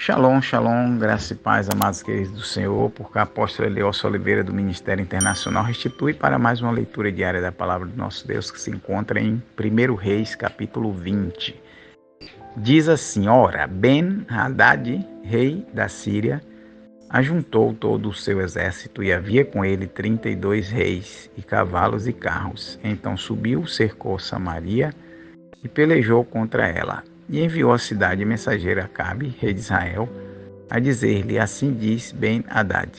Shalom, shalom, graça e paz, amados queridos do Senhor, porque a apóstola Elielson Oliveira do Ministério Internacional restitui para mais uma leitura diária da palavra do nosso Deus, que se encontra em 1 Reis, capítulo 20. Diz assim: Ora, Ben-Hadad, rei da Síria, ajuntou todo o seu exército e havia com ele 32 reis e cavalos e carros. Então subiu, cercou Samaria e pelejou contra ela. E enviou à cidade mensageiro Acabe, rei de Israel, a dizer-lhe: Assim diz Ben-Hadad: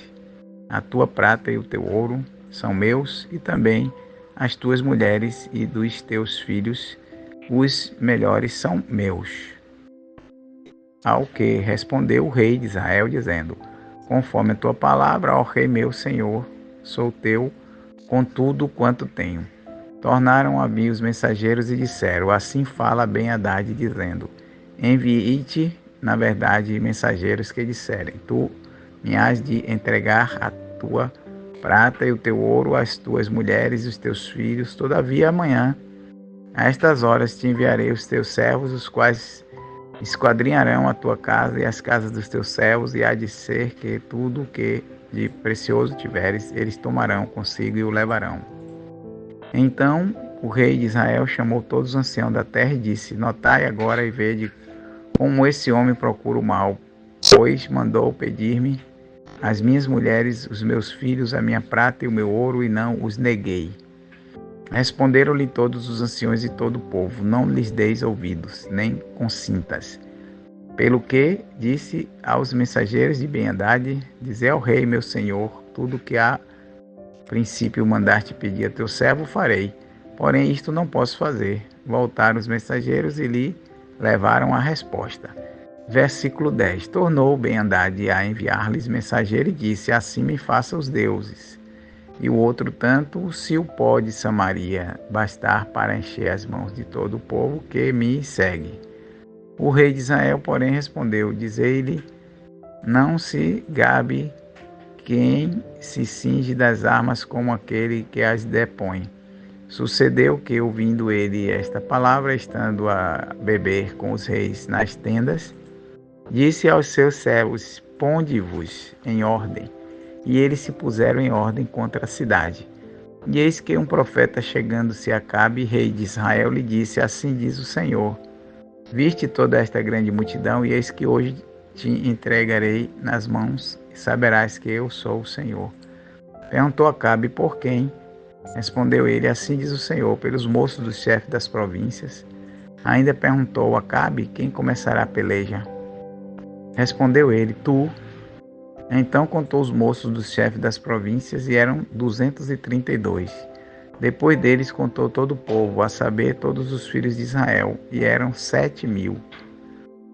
A tua prata e o teu ouro são meus, e também as tuas mulheres e dos teus filhos, os melhores são meus. Ao que respondeu o rei de Israel, dizendo: Conforme a tua palavra, ó rei meu senhor, sou teu com tudo quanto tenho. Tornaram a mim os mensageiros e disseram: Assim fala Ben-Hadad, dizendo: Envie-te, na verdade, mensageiros que disserem: Tu me has de entregar a tua prata e o teu ouro, as tuas mulheres e os teus filhos. Todavia, amanhã, a estas horas, te enviarei os teus servos, os quais esquadrinharão a tua casa e as casas dos teus servos, e há de ser que tudo o que de precioso tiveres, eles tomarão consigo e o levarão. Então o rei de Israel chamou todos os anciãos da terra e disse: Notai agora e vede como esse homem procura o mal, pois mandou pedir-me as minhas mulheres, os meus filhos, a minha prata e o meu ouro, e não os neguei. Responderam-lhe todos os anciões e todo o povo: Não lhes deis ouvidos, nem consintas. Pelo que disse aos mensageiros de Ben-Hadad: Dizei ao rei, meu senhor, tudo o que há princípio mandar-te pedir a teu servo, farei. Porém, isto não posso fazer. Voltaram os mensageiros e lhe levaram a resposta. Versículo 10. Tornou Ben-Hadad a enviar-lhes mensageiro e disse: Assim me faça os deuses. E o outro tanto, se o pó de Samaria bastar para encher as mãos de todo o povo que me segue. O rei de Israel, porém, respondeu: Dizei-lhe, não se gabe quem se cinge das armas como aquele que as depõe. Sucedeu que, ouvindo ele esta palavra, estando a beber com os reis nas tendas, disse aos seus servos: Ponde-vos em ordem. E eles se puseram em ordem contra a cidade. E eis que um profeta, chegando-se a Acabe, rei de Israel, lhe disse: Assim diz o Senhor: Viste toda esta grande multidão, e eis que hoje te entregarei nas mãos, e saberás que eu sou o Senhor. Perguntou Acabe: Por quem? Respondeu ele: Assim diz o Senhor, pelos moços dos chefes das províncias. Ainda perguntou Acabe: Quem começará a peleja? Respondeu ele: Tu. Então contou os moços dos chefes das províncias, e eram 232. Depois deles contou todo o povo, a saber, todos os filhos de Israel, e eram 7.000.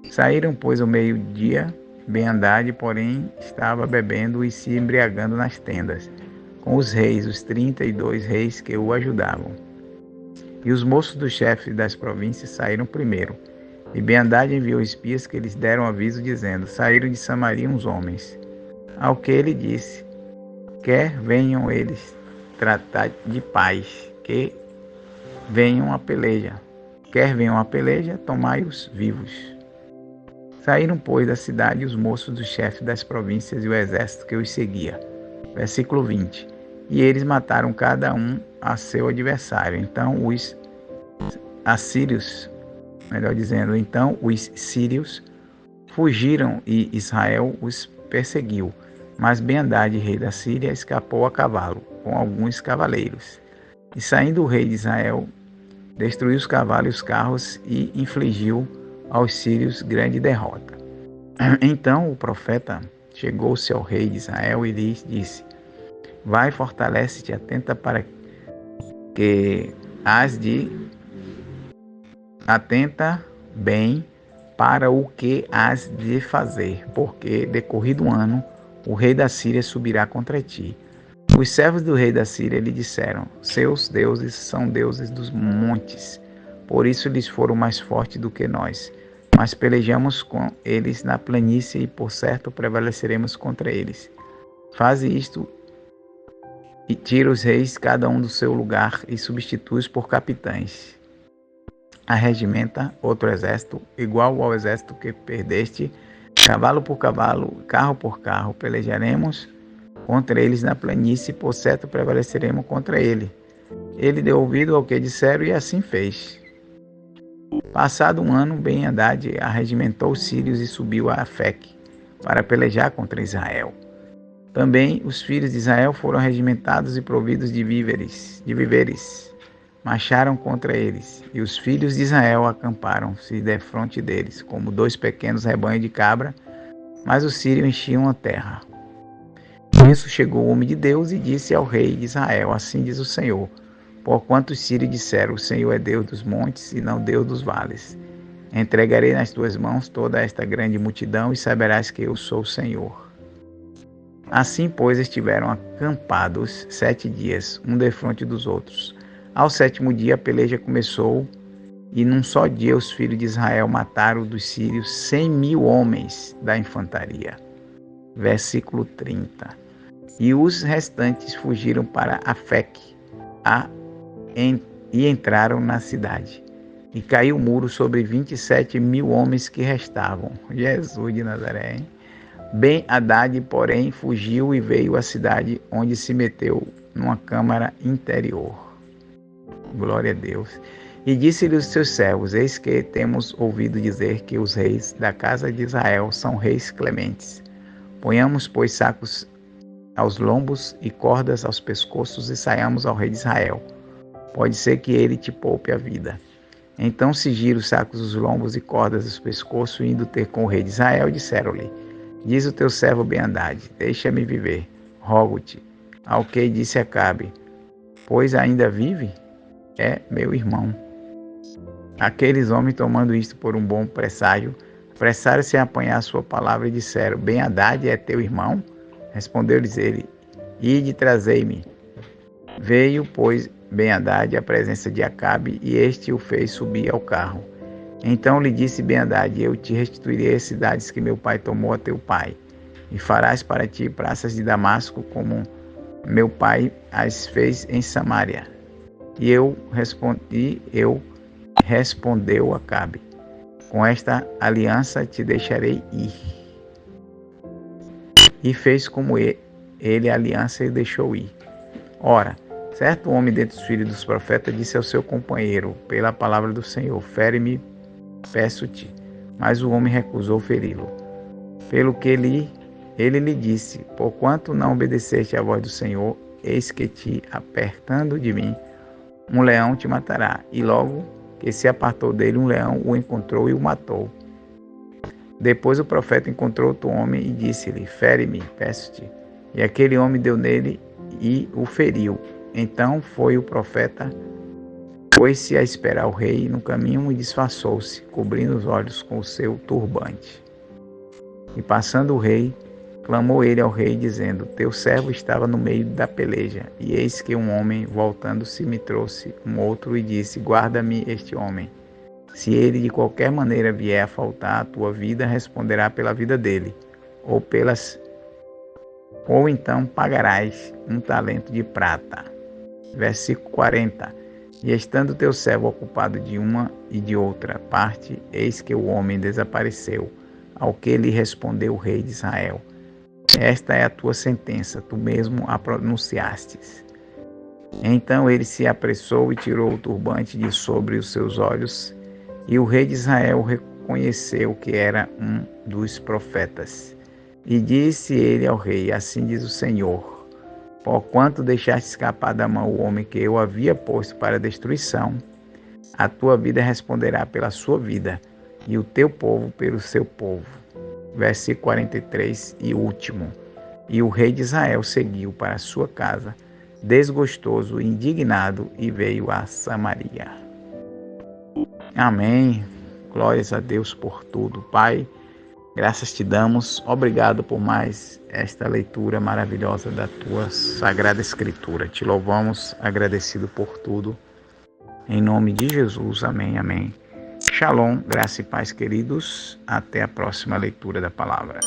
Saíram, pois, ao meio-dia. Ben-Hadad, porém, estava bebendo e se embriagando nas tendas, com os reis, os 32 reis que o ajudavam. E os moços dos chefes das províncias saíram primeiro. E Ben-Hadad enviou espias que lhes deram aviso, dizendo: Saíram de Samaria uns homens. Ao que ele disse: Quer venham eles tratar de paz, que venham a peleja. Quer venham a peleja, tomai-os vivos. Saíram, pois, da cidade os moços dos chefes das províncias e o exército que os seguia. Versículo 20. E eles mataram cada um a seu adversário. Então os assírios, então os sírios fugiram e Israel os perseguiu. Mas Ben-Hadad, rei da Síria, escapou a cavalo, com alguns cavaleiros. E saindo o rei de Israel, destruiu os cavalos e os carros e infligiu aos sírios grande derrota. Então o profeta chegou-se ao rei de Israel e lhe disse: Vai, fortalece-te, atenta bem para o que has de fazer, porque, decorrido um ano, o rei da Síria subirá contra ti. Os servos do rei da Síria lhe disseram: Seus deuses são deuses dos montes, por isso eles foram mais fortes do que nós. Mas pelejamos com eles na planície e, por certo, prevaleceremos contra eles. Faze isto e tira os reis cada um do seu lugar e substitui-os por capitães. Arregimenta outro exército igual ao exército que perdeste Cavalo por cavalo, carro por carro, pelejaremos contra eles na planície, por certo prevaleceremos contra ele. Ele deu ouvido ao que disseram e assim fez. Passado um ano, Ben-Hadad arregimentou os sírios e subiu a Afec para pelejar contra Israel. Também os filhos de Israel foram regimentados e providos de víveres. Marcharam contra eles, e os filhos de Israel acamparam-se defronte deles, como 2 pequenos rebanhos de cabra, mas os sírios enchiam a terra. Nisso chegou o homem de Deus e disse ao rei de Israel: assim diz o Senhor, porquanto os sírios disseram: o Senhor é Deus dos montes e não Deus dos vales. Entregarei nas tuas mãos toda esta grande multidão e saberás que eu sou o Senhor. Assim, pois, estiveram acampados 7 dias, um defronte dos outros. Ao 7º dia a peleja começou, e num só dia os filhos de Israel mataram dos sírios 100.000 homens da infantaria. Versículo 30. E os restantes fugiram para Afec e entraram na cidade. E caiu o muro sobre 27.000 homens que restavam. Jesus de Nazaré, hein? Ben-Hadad, porém, fugiu e veio à cidade, onde se meteu numa câmara interior. Glória a Deus. E disse-lhe os seus servos: eis que temos ouvido dizer que os reis da casa de Israel são reis clementes. Ponhamos, pois, sacos aos lombos e cordas aos pescoços e saiamos ao rei de Israel. Pode ser que ele te poupe a vida. Então cingiram os sacos dos lombos e cordas dos pescoços, indo ter com o rei de Israel, disseram-lhe: diz o teu servo Ben-Hadad: deixa-me viver, rogo-te. Ao que disse Acabe: pois ainda vive? É meu irmão. Aqueles homens, tomando isto por um bom presságio, apressaram-se a apanhar a sua palavra e disseram: Ben-Hadad é teu irmão? Respondeu-lhes ele: ide, trazei-me. Veio, pois, Ben-Hadad à presença de Acabe, e este o fez subir ao carro. Então lhe disse Ben-Hadad: eu te restituirei as cidades que meu pai tomou a teu pai, e farás para ti praças de Damasco, como meu pai as fez em Samaria. E respondeu Acabe: com esta aliança te deixarei ir. E fez como ele a aliança e deixou ir. Ora, certo homem dentre os filhos dos profetas disse ao seu companheiro, pela palavra do Senhor: fere-me, peço-te. Mas o homem recusou feri-lo. Pelo que ele lhe disse: porquanto não obedeceste à voz do Senhor, eis que te apertando de mim, um leão te matará. E logo que se apartou dele, um leão o encontrou e o matou. Depois o profeta encontrou outro homem e disse-lhe: fere-me, peço-te. E aquele homem deu nele e o feriu. Então foi o profeta, pôs-se a esperar o rei, e no caminho disfarçou-se, cobrindo os olhos com o seu turbante. E passando o rei, clamou ele ao rei, dizendo: teu servo estava no meio da peleja, e eis que um homem, voltando-se, me trouxe um outro e disse: guarda-me este homem. Se ele de qualquer maneira vier a faltar à tua vida, responderá pela vida dele, ou então pagarás 1 talento de prata. Versículo 40. E estando teu servo ocupado de uma e de outra parte, eis que o homem desapareceu, ao que lhe respondeu o rei de Israel: esta é a tua sentença, tu mesmo a pronunciastes. Então ele se apressou e tirou o turbante de sobre os seus olhos, e o rei de Israel reconheceu que era um dos profetas. E disse ele ao rei: assim diz o Senhor: porquanto deixaste escapar da mão o homem que eu havia posto para destruição, a tua vida responderá pela sua vida, e o teu povo pelo seu povo. Versículo 43 e último. E o rei de Israel seguiu para a sua casa, desgostoso e indignado, e veio a Samaria. Amém. Glórias a Deus por tudo. Pai, graças te damos. Obrigado por mais esta leitura maravilhosa da tua Sagrada Escritura. Te louvamos, agradecido por tudo. Em nome de Jesus. Amém, amém. Shalom, graça e paz, queridos. Até a próxima leitura da palavra.